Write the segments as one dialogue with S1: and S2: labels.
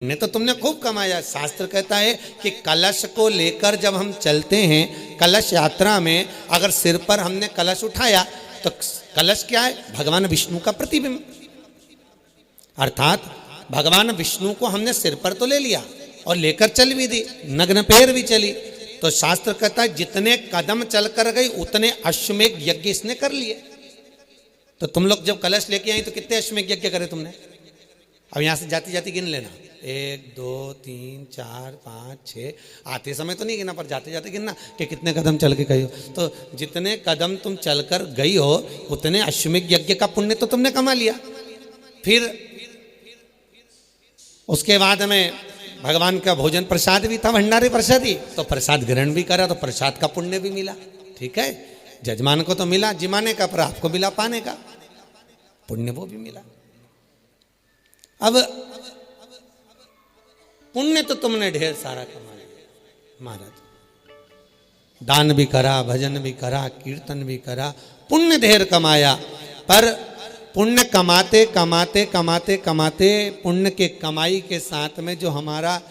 S1: ने तो तुमने खूब कमाया। शास्त्र कहता है कि कलश को लेकर जब हम चलते हैं, कलश यात्रा में अगर सिर पर हमने कलश उठाया तो कलश क्या है? भगवान विष्णु का प्रतिबिंब। अर्थात भगवान विष्णु को हमने सिर पर तो ले लिया और लेकर चल भी दी, नग्न पैर भी चली। तो शास्त्र कहता है जितने कदम चलकर गई उतने अश्वमेध यज्ञ इसने कर लिए। तो तुम लोग जब कलश लेके आई तो कितने अश्वमेध यज्ञ करे तुमने? अब यहां से जाती जाती गिन लेना, 1 2 3 4 5 6। आते समय तो नहीं गिना, पर जाते जाते गिनना कि कितने कदम चल के गई हो। तो जितने कदम तुम चलकर गई हो उतने अश्वमेध यज्ञ का पुण्य तो तुमने कमा लिया। फिर उसके बाद में भगवान का भोजन प्रसाद भी था, भंडारे प्रसादी, तो प्रसाद ग्रहण भी करा तो प्रसाद का पुण्य भी मिला। ठीक है, जजमान को तो मिला जिमाने का, पर आपको मिला पाने का पुण्य, वो भी मिला। अब पुण्य तो तुमने ढेर सारा कमा लिया महाराज, दान भी करा, भजन भी करा, कीर्तन भी करा, पुण्य ढेर कमाया। पर पुण्य कमाते कमाते कमाते कमाते पुण्य के कमाई के साथ में जो हमारा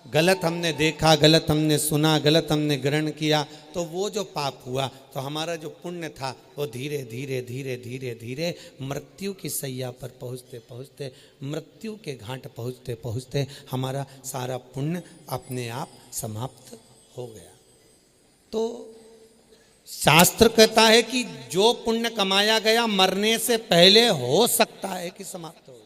S1: गलत हमने देखा, गलत हमने सुना, गलत हमने ग्रहण किया, तो वो जो पाप हुआ, तो हमारा जो पुण्य था वो धीरे धीरे धीरे धीरे धीरे मृत्यु की सैया पर पहुँचते पहुँचते, मृत्यु के घाट पहुँचते पहुँचते हमारा सारा पुण्य अपने आप समाप्त हो गया। तो शास्त्र कहता है कि जो पुण्य कमाया गया मरने से पहले हो सकता है कि समाप्त हो जाए।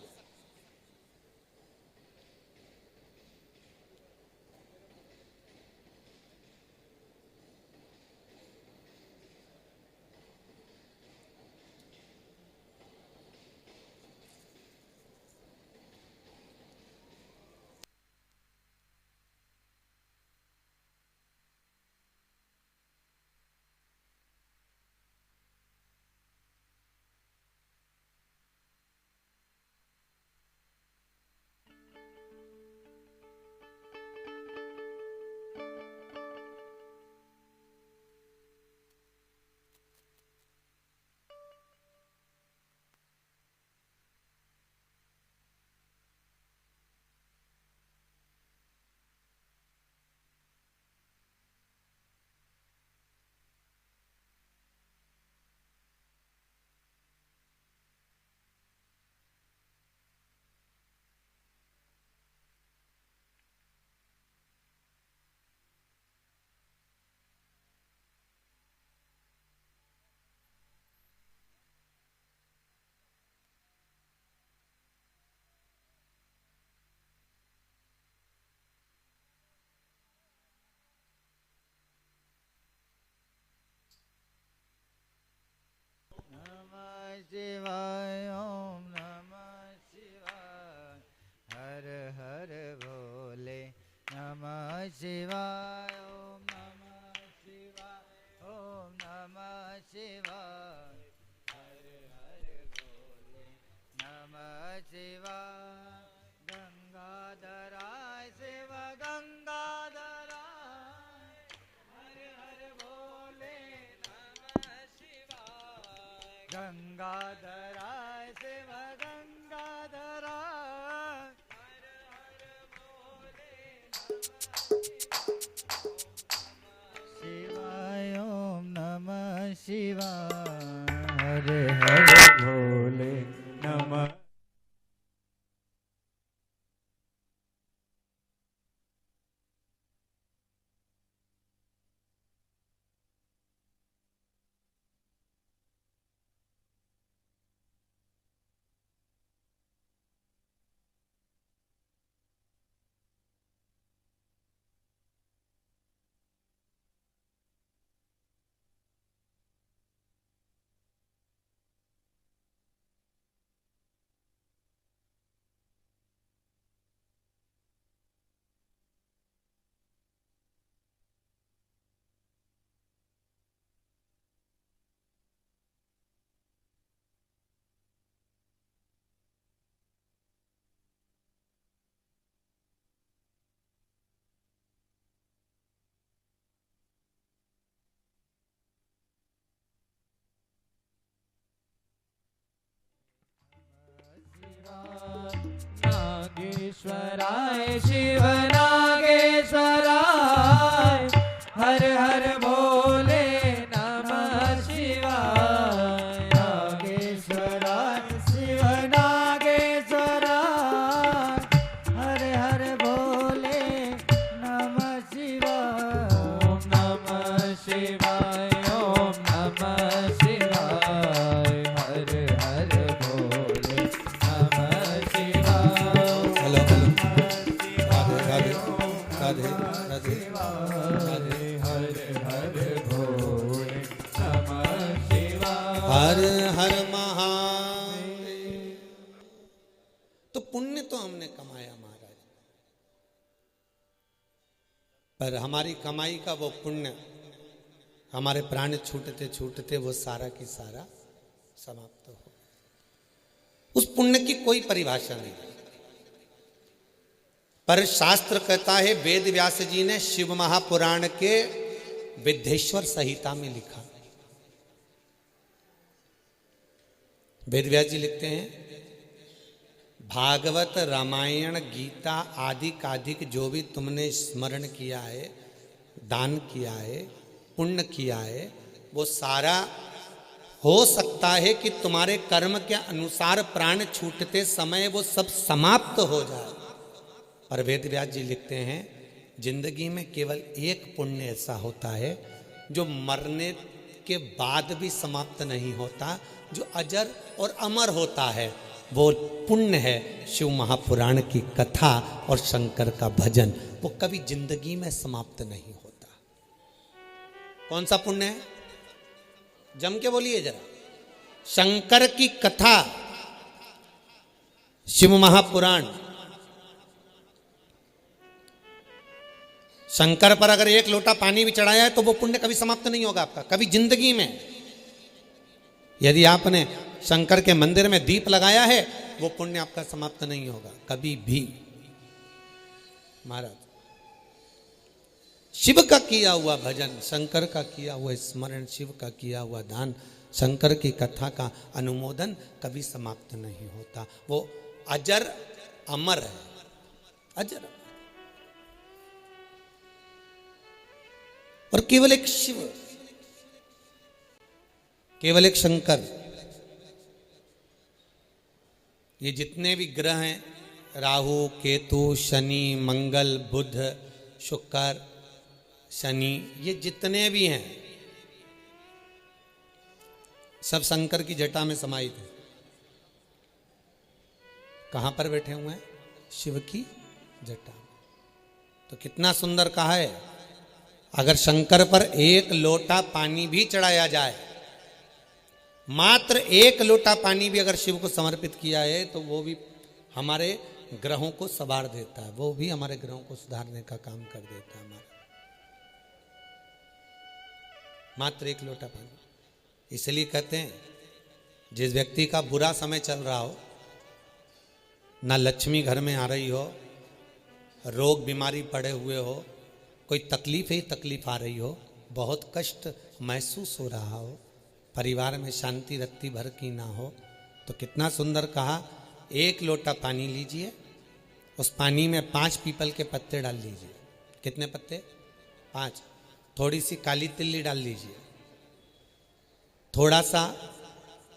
S2: शिवाय ओम नमः शिवाय हर हर भोले नमः शिवाय ओम नमः शिवाय ओम नमः शिवाय हर हर भोले नमः शिवाय गंगाधराय शिव गंगाधराय हर हर भोले नमः शिवाय गंगाधराय शिव गंगाधराय हर हर भोले शिवाय ओम नमः शिवाय हर हर भोले नमः नागेश्वराय शिव नागेश्वराय हर हर भोले नमः शिवाय नागेश्वराय शिव नागेश्वराय हर हर भोले नमः शिवाय ओम नमः शिवाय ओम नमः शिवाय हर हर भोले नमः शिवाय
S1: हेलो हेलो राधे राधे राधे राधे
S2: हर हर भोले नमः शिवाय
S1: हर हर महादेव। तो पुण्य तो हमने कमाया महाराज, पर हमारी कमाई का वो पुण्य हमारे प्राण छूटते छूटते वो सारा की सारा समाप्त हो। उस पुण्य की कोई परिभाषा नहीं, पर शास्त्र कहता है, वेद व्यास जी ने शिव महापुराण के विद्धेश्वर संहिता में लिखा। वेद व्यास जी लिखते हैं, भागवत रामायण गीता आदि काधिक जो भी तुमने स्मरण किया है, दान किया है, पुण्य किया है, वो सारा हो सकता है कि तुम्हारे कर्म के अनुसार प्राण छूटते समय वो सब समाप्त हो जाए। और वेद व्यास जी लिखते हैं, जिंदगी में केवल एक पुण्य ऐसा होता है जो मरने के बाद भी समाप्त नहीं होता, जो अजर और अमर होता है। वो पुण्य है शिव महापुराण की कथा और शंकर का भजन। वो कभी जिंदगी में समाप्त नहीं होता। कौन सा पुण्य है? जम के बोलिए जरा। शंकर की कथा, शिव महापुराण। शंकर पर अगर एक लोटा पानी भी चढ़ाया है तो वो पुण्य कभी समाप्त नहीं होगा आपका, कभी जिंदगी में। यदि आपने शंकर के मंदिर में दीप लगाया है, वो पुण्य आपका समाप्त नहीं होगा कभी भी। महाराज, शिव का किया हुआ भजन, शंकर का किया हुआ स्मरण, शिव का किया हुआ दान, शंकर की कथा का अनुमोदन कभी समाप्त नहीं होता। वो अजर अमर है, अजर। और केवल एक शिव, केवल एक शंकर। ये जितने भी ग्रह हैं, राहु केतु शनि मंगल बुध शुक्र शनि, ये जितने भी हैं सब शंकर की जटा में समाहित हैं। कहां पर बैठे हुए हैं? शिव की जटा। तो कितना सुंदर कहा है, अगर शंकर पर एक लोटा पानी भी चढ़ाया जाए, मात्र एक लोटा पानी भी अगर शिव को समर्पित किया है, तो वो भी हमारे ग्रहों को संवार देता है, वो भी हमारे ग्रहों को सुधारने का काम कर देता है। हमारा मात्र एक लोटा पानी। इसलिए कहते हैं, जिस व्यक्ति का बुरा समय चल रहा हो, ना लक्ष्मी घर में आ रही हो, रोग बीमारी पड़े हुए हो, कोई तकलीफ ही तकलीफ आ रही हो, बहुत कष्ट महसूस हो रहा हो, परिवार में शांति रत्ती भर की ना हो, तो कितना सुंदर कहा, एक लोटा पानी लीजिए, उस पानी में 5 पीपल के पत्ते डाल लीजिए। कितने पत्ते? 5। थोड़ी सी काली तिल्ली डाल लीजिए, थोड़ा सा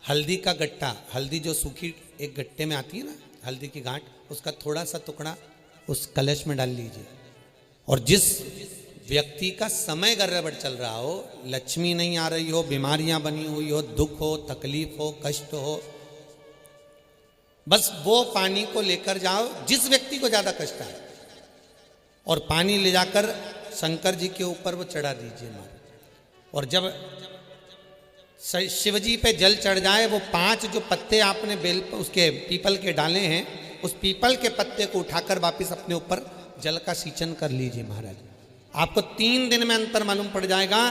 S1: हल्दी का गट्टा, हल्दी जो सूखी एक गट्टे में आती है ना, हल्दी की गांठ, उसका थोड़ा सा टुकड़ा उस कलश में डाल लीजिए। और जिस व्यक्ति का समय गड़बड़ चल रहा हो, लक्ष्मी नहीं आ रही हो, बीमारियां बनी हुई हो, दुख हो, तकलीफ हो, कष्ट हो, बस वो पानी को लेकर जाओ जिस व्यक्ति को ज्यादा कष्ट है, और पानी ले जाकर शंकर जी के ऊपर वो चढ़ा दीजिए महाराज। और जब शिव जी पे जल चढ़ जाए, वो 5 जो पत्ते आपने बेल उसके पीपल के डाले हैं, उस पीपल के पत्ते को उठाकर वापस अपने ऊपर जल का सिंचन कर लीजिए महाराज। आपको 3 दिन में अंतर मालूम पड़ जाएगा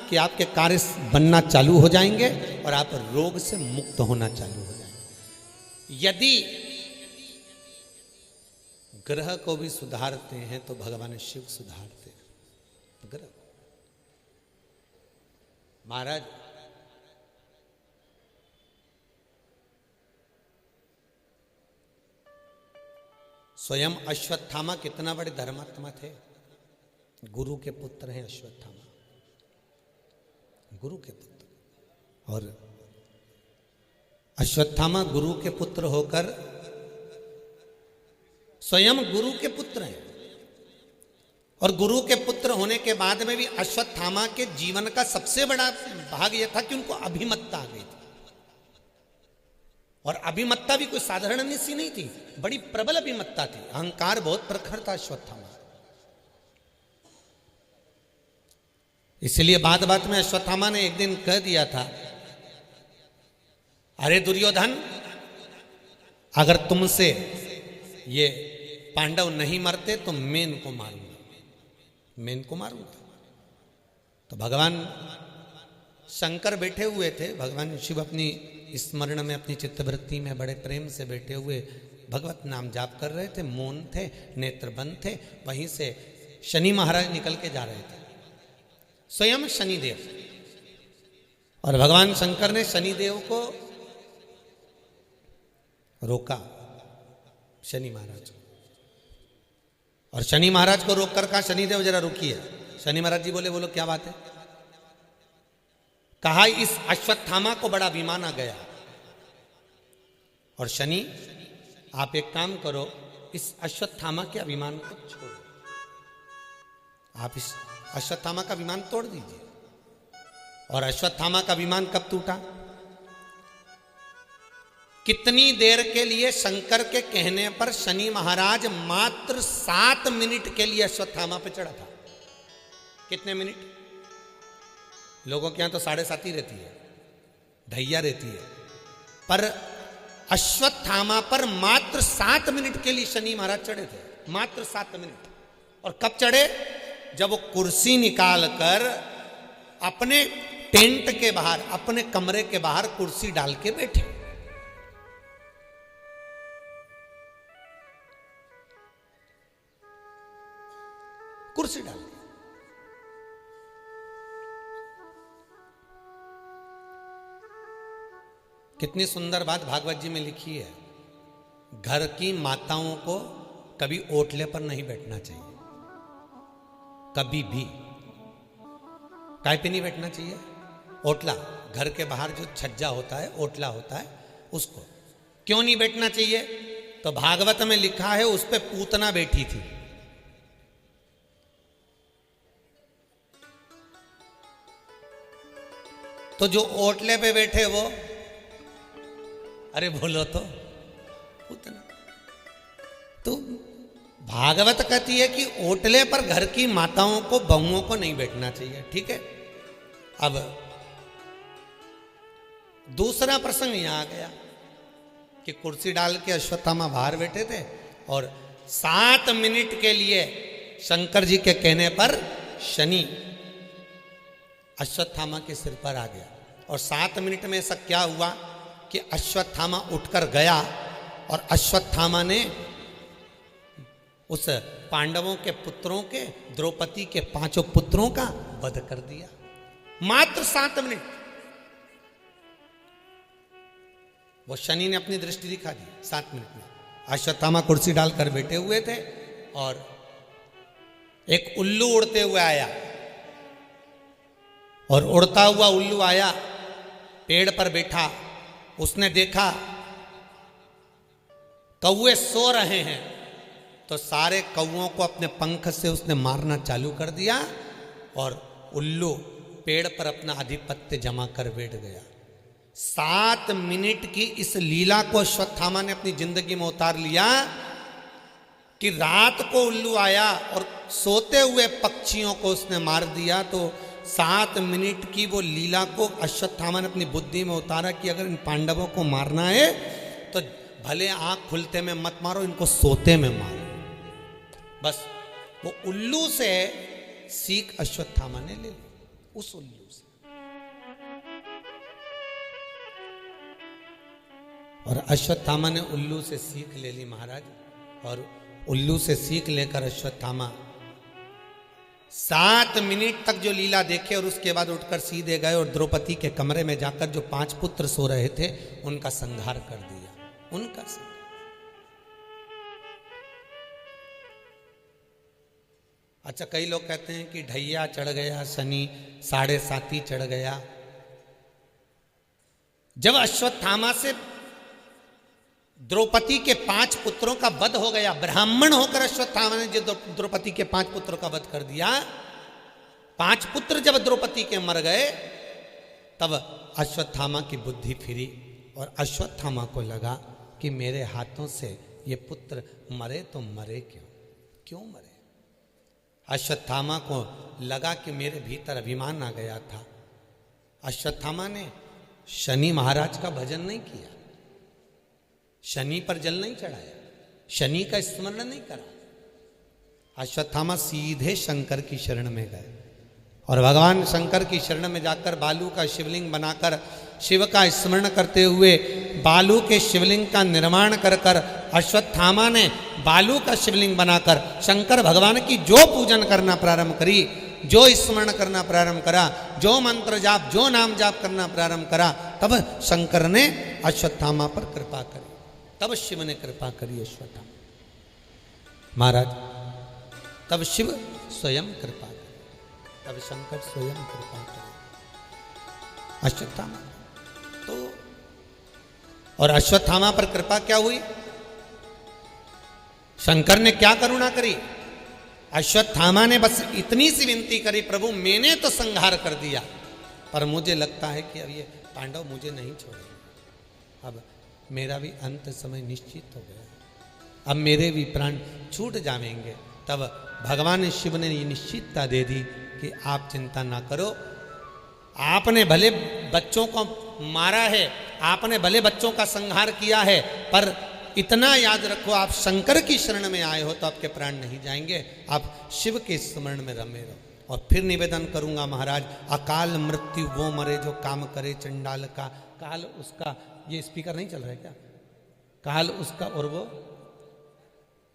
S1: कि आपके कार्य बनना चालू हो जाएंगे और आप रोग से मुक्त होना चालू हो जाएंगे। यदि ग्रह को भी सुधारते हैं तो भगवान शिव सुधारते हैं ग्रह। महाराज, स्वयं अश्वत्थामा कितना बड़े धर्मात्मा थे। गुरु के पुत्र हैं अश्वत्थामा, गुरु के पुत्र। और अश्वत्थामा गुरु के पुत्र होकर स्वयं गुरु के पुत्र हैं। और गुरु के पुत्र होने के बाद में भी अश्वत्थामा के जीवन का सबसे बड़ा भाग यह था कि उनको अभिमत्ता आ गई थी। और अभिमत्ता भी कोई साधारण सी नहीं थी, बड़ी प्रबल अभिमत्ता थी। अहंकार बहुत प्रखर था अश्वत्थामा। इसलिए बात बात में अश्वत्थामा ने एक दिन कह दिया था, अरे दुर्योधन, अगर तुमसे ये पांडव नहीं मरते तो मैं इनको मारूंगा, मैं इनको मारूंगा। तो भगवान शंकर बैठे हुए थे, भगवान शिव अपनी स्मरण में, अपनी चित्तवृत्ति में बड़े प्रेम से बैठे हुए भगवत नाम जाप कर रहे थे। मौन थे, नेत्र बंद थे। वहीं से शनि महाराज निकल के जा रहे थे, स्वयं शनिदेव। और भगवान शंकर ने शनिदेव को रोका, शनि महाराज को। और शनि महाराज को रोककर कहा, शनिदेव जरा रुकिए। शनि महाराज जी बोले, बोलो क्या बात है। कहा, इस अश्वत्थामा को बड़ा अभिमान आ गया। और शनि, आप एक काम करो, इस अश्वत्थामा के अभिमान को छोड़ो, आप इस अश्वत्थामा का अभिमान तोड़ दीजिए। और अश्वत्थामा का अभिमान कब टूटा? कितनी देर के लिए शंकर के कहने पर शनि महाराज मात्र 7 मिनट के लिए अश्वत्थामा पे चढ़ा था। कितने मिनट? लोगों के यहां तो 7.5 ही रहती है, ढैया रहती है, पर अश्वत्थामा पर मात्र 7 मिनट के लिए शनि महाराज चढ़े थे, मात्र 7 मिनट। और कब चढ़े? जब वो कुर्सी निकाल कर अपने टेंट के बाहर, अपने कमरे के बाहर कुर्सी डाल के बैठे। कुर्सी डाल के। कितनी सुंदर बात भागवत जी में लिखी है, घर की माताओं को कभी ओटले पर नहीं बैठना चाहिए, कभी भी। काय पे नहीं बैठना चाहिए? ओटला, घर के बाहर जो छज्जा होता है, ओटला होता है, उसको क्यों नहीं बैठना चाहिए? तो भागवत में लिखा है, उस पे पूतना बैठी थी। तो जो ओटले पे बैठे वो, अरे बोलो तो, पूतना। तो भागवत कहती है कि ओटले पर घर की माताओं को, बहुओं को नहीं बैठना चाहिए, ठीक है। अब दूसरा प्रसंग यहां आ गया कि कुर्सी डाल के अश्वत्थामा बाहर बैठे थे और 7 मिनट के लिए शंकर जी के कहने पर शनि अश्वत्थामा के सिर पर आ गया। और 7 मिनट में ऐसा क्या हुआ कि अश्वत्थामा उठकर गया और अश्वत्थामा ने उस पांडवों के पुत्रों के, द्रौपदी के 5 पुत्रों का वध कर दिया, मात्र 7 मिनट। वो शनि ने अपनी दृष्टि दिखा दी 7 मिनट में। अश्वत्थामा कुर्सी डालकर बैठे हुए थे और एक उल्लू उड़ते हुए आया। और उड़ता हुआ उल्लू आया, पेड़ पर बैठा। उसने देखा कौवे सो रहे हैं, तो सारे कौवों को अपने पंख से उसने मारना चालू कर दिया और उल्लू पेड़ पर अपना आधिपत्य जमा कर बैठ गया। 7 मिनट की इस लीला को अश्वत्थामा ने अपनी जिंदगी में उतार लिया कि रात को उल्लू आया और सोते हुए पक्षियों को उसने मार दिया। तो 7 मिनट की वो लीला को अश्वत्थामा ने अपनी बुद्धि में उतारा कि अगर इन पांडवों को मारना है तो भले आंख खुलते में मत मारो, इनको सोते में मारो। बस वो उल्लू से सीख अश्वत्थामा ने ले ली, उस उल्लू से। और अश्वत्थामा ने उल्लू से सीख ले ली महाराज। और उल्लू से सीख लेकर अश्वत्थामा 7 मिनट तक जो लीला देखे और उसके बाद उठकर सीधे गए और द्रौपदी के कमरे में जाकर जो 5 पुत्र सो रहे थे उनका संहार कर दिया, उनका संहार। अच्छा, कई लोग कहते हैं कि ढैया चढ़ गया शनि, 7.5 चढ़ गया। जब अश्वत्थामा से द्रौपदी के 5 पुत्रों का वध हो गया, ब्राह्मण होकर अश्वत्थामा ने जो द्रौपदी के 5 पुत्रों का वध कर दिया, 5 पुत्र जब द्रौपदी के मर गए, तब अश्वत्थामा की बुद्धि फिरी और अश्वत्थामा को लगा कि मेरे हाथों से ये पुत्र मरे तो मरे क्यों मरे। अश्वत्थामा को लगा कि मेरे भीतर अभिमान आ गया था। अश्वत्थामा ने शनि महाराज का भजन नहीं किया, शनि पर जल नहीं चढ़ाया, शनि का स्मरण नहीं करा। अश्वत्थामा सीधे शंकर की शरण में गए और भगवान शंकर की शरण में जाकर बालू का शिवलिंग बनाकर शिव का स्मरण करते हुए बालू के शिवलिंग का निर्माण कर कर अश्वत्थामा ने बालू का शिवलिंग बनाकर शंकर भगवान की जो पूजन करना प्रारंभ करी, जो स्मरण करना प्रारंभ करा, जो मंत्र जाप, जो नाम जाप करना प्रारंभ करा, तब शंकर ने अश्वत्थामा पर कृपा करी, तब शिव ने कृपा करी अश्वत्थामा महाराज, तब शिव स्वयं कृपा करे, तब शंकर स्वयं कृपा करे अश्वत्थामा। तो और अश्वत्थामा पर कृपा क्या हुई, शंकर ने क्या करुणा करी। अश्वत्थामा ने बस इतनी सी विनती करी, प्रभु मैंने तो संहार कर दिया, पर मुझे लगता है कि अब ये पांडव मुझे नहीं छोड़ेंगे, अब मेरा भी अंत समय निश्चित हो गया, अब मेरे भी प्राण छूट जाएंगे। तब भगवान शिव ने ये निश्चितता दे दी कि आप चिंता ना करो, आपने भले बच्चों को मारा है, आपने भले बच्चों का संहार किया है, पर इतना याद रखो आप शंकर की शरण में आए हो तो आपके प्राण नहीं जाएंगे, आप शिव के स्मरण में रमे रहो। और फिर निवेदन करूंगा महाराज, अकाल मृत्यु वो मरे जो काम करे चंडाल का, काल उसका, ये स्पीकर नहीं चल रहा है क्या, काल उसका और वो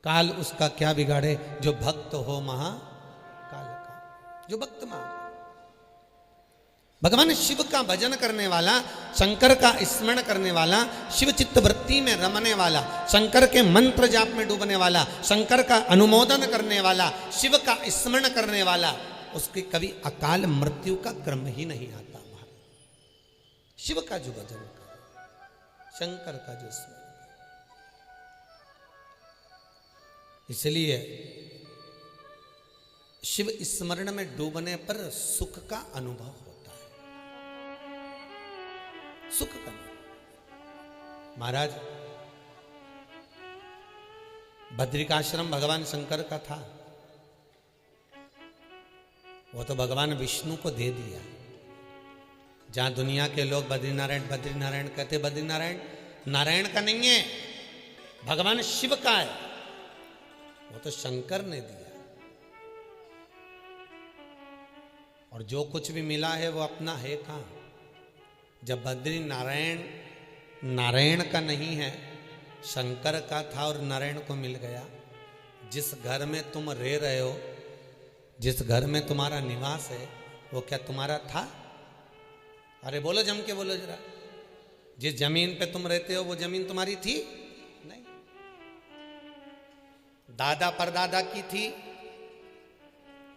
S1: काल उसका क्या बिगाड़े, जो भक्त हो महाकाल का, जो भक्त महा। भगवान शिव का भजन करने वाला, शंकर का स्मरण करने वाला, शिव चित्त वृत्ति में रमने वाला, शंकर के मंत्र जाप में डूबने वाला, शंकर का अनुमोदन करने वाला, शिव का स्मरण करने वाला, उसके कभी अकाल मृत्यु का क्रम ही नहीं आता। शिव का जो भजन करे, शंकर का जो स्मरण, इसलिए शिव स्मरण में डूबने पर सुख का अनुभव होता है, सुख का। महाराज बद्रिकाश्रम भगवान शंकर का था, वो तो भगवान विष्णु को दे दिया। जहां दुनिया के लोग बद्रीनारायण बद्रीनारायण कहते, बद्रीनारायण नारायण का नहीं है, भगवान शिव का है, वो तो शंकर ने दिया। और जो कुछ भी मिला है वो अपना है कहां। जब बद्री नारायण नारायण का नहीं है, शंकर का था और नारायण को मिल गया। जिस घर में तुम रह रहे हो, जिस घर में तुम्हारा निवास है, वो क्या तुम्हारा था? अरे बोलो, जम के बोलो जरा। जिस जमीन पे तुम रहते हो वो जमीन तुम्हारी थी? नहीं, दादा परदादा की थी,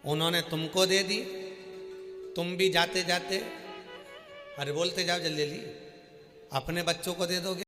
S1: उन्होंने तुमको दे दी। तुम भी जाते जाते, अरे बोलते जाओ जल्दी जल्दी, अपने बच्चों को दे दोगे।